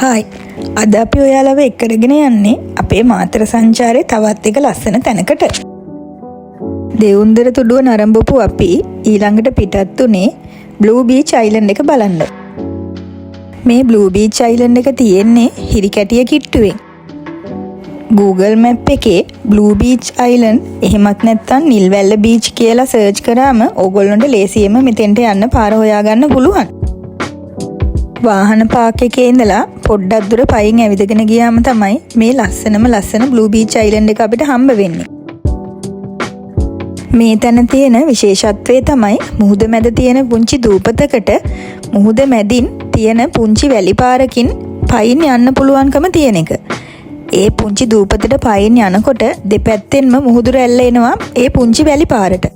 Hi අද අපි ඔයාලව එක්කරගෙන යන්නේ අපේ මාතර සංචාරයේ තවත් එක ලස්සන තැනකට. දෙවුන්දර තුඩුව නරඹපු අපි ඊළඟට පිටත් උනේ බ්ලූ බීච් අයිලන්ඩ් එක බලන්න. මේ බ්ලූ බීච් අයිලන්ඩ් එක තියෙන්නේ හිරිකැටිය කිට්ටුවෙන්. Google Map එකේ බ්ලූ බීච් අයිලන්ඩ් එහෙමත් නැත්නම් නිල්වැල්ල බීච් කියලා සර්ච් කරාම ඕගොල්ලන්ට ලේසියෙන්ම මෙතෙන්ට යන්න පාර හොයාගන්න පුළුවන්. වාහන පාක් එකේ ඉඳලා පොඩ්ඩක් දුර පයින් ඇවිදගෙන ගියාම තමයි මේ ලස්සන බ්ලූ බීච් අයිලන්ඩ් එක අපිට හම්බ වෙන්නේ. මේ තැන තියෙන විශේෂත්වය තමයි මුහුද මැද තියෙන පුංචි දූපතකට මුහුද මැදින් තියෙන පුංචි වැලි පාරකින් පයින් යන්න පුළුවන්කම තියෙන එක. ඒ පුංචි දූපතට පයින් යනකොට දෙපැත්තෙන්ම මුහුදු රැල්ල එනවා ඒ පුංචි වැලි පාරට.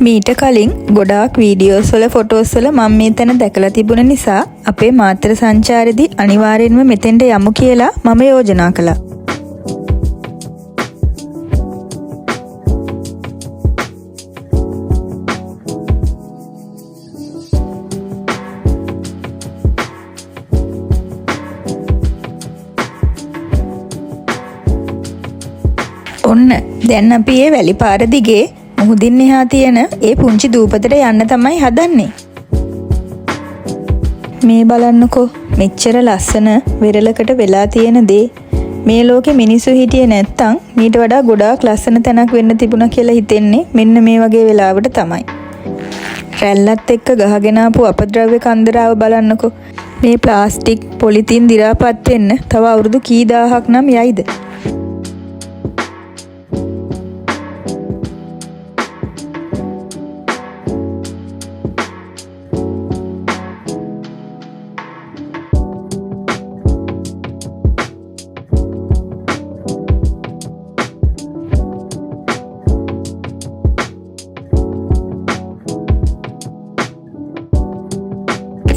මීට කලින් ගොඩාක් වීඩියෝස් වල ෆොටෝස් වල මම මේ තැන දැකලා තිබුණ නිසා අපේ මාතර සංචාරෙදී අනිවාර්යෙන්ම මෙතෙන්ට යමු කියලා මම යෝජනා කළා. ඔන්න දැන් අපි මේ වැලි පාර දිගේ මුහුදින් එහා තියෙන ඒ පුංචි දූපතට යන්න තමයි හදන්නේ. මේ බලන්නකෝ මෙච්චර ලස්සන වෙරළකට වෙලා තියෙන දේ. මේ ලෝකේ මිනිස්සු හිටියේ නැත්තම් මීට වඩා ගොඩාක් ලස්සන තැනක් වෙන්න තිබුණා කියලා හිතෙන්නේ මෙන්න මේ වගේ වෙලාවට තමයි. රැල්ලත් එක්ක ගහගෙන ආපු අපද්‍රව්‍ය කන්දරාව බලන්නකෝ. මේ ප්ලාස්ටික් පොලිතින් දි รา පත් වෙන්න තව අවුරුදු කී දහහක් නම් යයිද?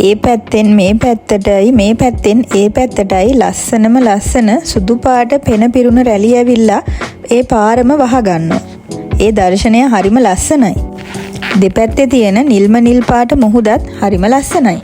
ඒ පැත්තෙන් මේ පැත්තටයි මේ පැත්තෙන් ඒ පැත්තටයි ලස්සන සුදු පාට පෙන පිරුණ රැලි ඇවිල්ලා ඒ පාරම වහගන්නවා. ඒ දර්ශනය හරිම ලස්සනයි. දෙපැත්තේ තියෙන නිල් පාට මුහුදත් හරිම ලස්සනයි.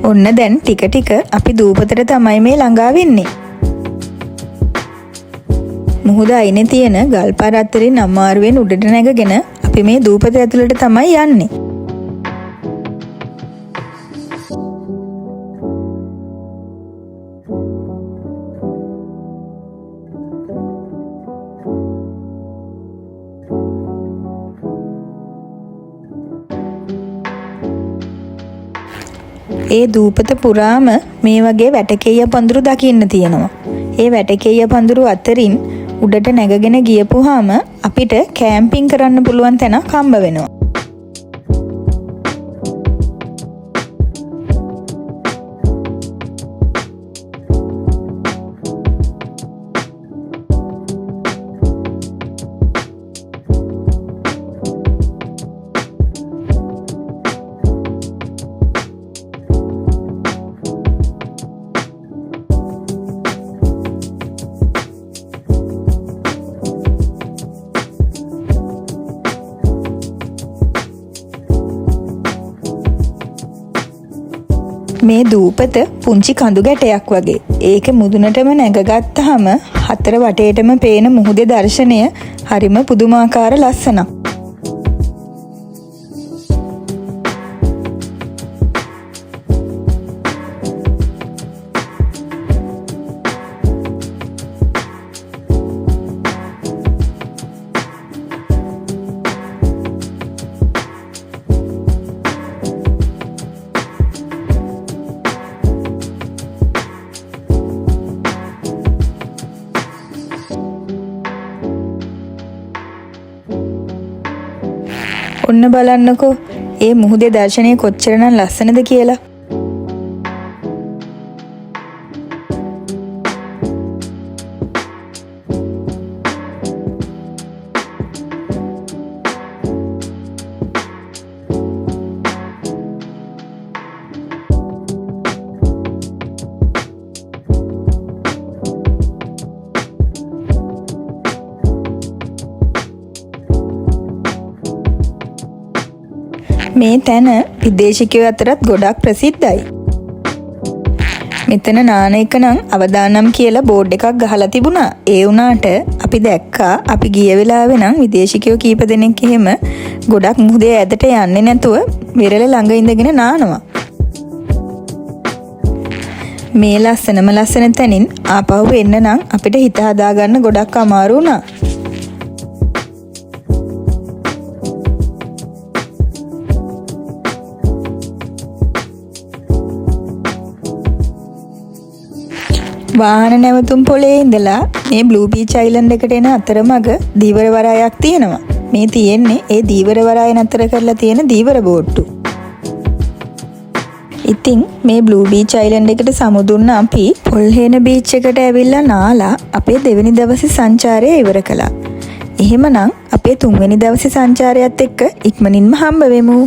ඔන්න දැන් ටික අපි දූපතට තමයි මේ ළඟා වෙන්නේ. මුහුද අයිනේ තියෙන ගල් පාර අතරින් අමාරුවෙන් උඩට නැගගෙන අපි මේ දූපත ඇතුළට තමයි යන්නේ. ඒ දූපත පුරාම මේ වගේ වැටකෙయ్య පඳුරු දකින්න තියෙනවා. ඒ වැටකෙయ్య පඳුරු අතරින් උඩට නැගගෙන ගියපුවාම අපිට කැම්පින් කරන්න පුළුවන් තැනක් හම්බ වෙනවා. මේ දූපත පුංචි කඳු ගැටයක් වගේ. ඒක මුදුනටම නැගගත්තාම හතර වටේටම පේන මුහුදේ දර්ශනය හරිම පුදුමාකාර ලස්සනක්. ඔන්න බලන්නකෝ ඒ මුහුදේ දර්ශනය කොච්චරනම් ලස්සනද කියලා. මේ තැන විදේශිකයෝ අතරත් ගොඩක් ප්‍රසිද්ධයි. මෙතන නාන එක නම් අවදානම් කියලා බෝඩ් එකක් ගහලා තිබුණා. ඒ වුණාට අපි දැක්කා අපි ගිය වෙලාවේ නම් විදේශිකයෝ කීප දෙනෙක් එහෙම ගොඩක් මුහුදේ ඇදට යන්නේ නැතුව වෙරළ ළඟ ඉඳගෙන නානවා. මේ ලස්සන තැනින් ආපහු එන්න නම් අපිට හිත හදාගන්න ගොඩක් අමාරු වුණා. වාහන නැවතුම් පොලේ ඉඳලා මේ බ්ලූ බීච් අයිලන්ඩ් එකට එන අතරමඟ දීවර වරායක් තියෙනවා. මේ තියෙන්නේ ඒ දීවර වරාය නතර කරලා තියෙන දීවර බෝට්ටු. ඉතින් මේ බ්ලූ බීච් අයිලන්ඩ් එකට සමුදුන්න අපි පොල්හේන බීච් එකට ඇවිල්ලා නාලා අපේ දෙවෙනි දවසේ සංචාරය ඉවර කළා. එහෙමනම් අපේ තුන්වෙනි දවසේ සංචාරයත් එක්ක ඉක්මනින්ම හම්බ වෙමු.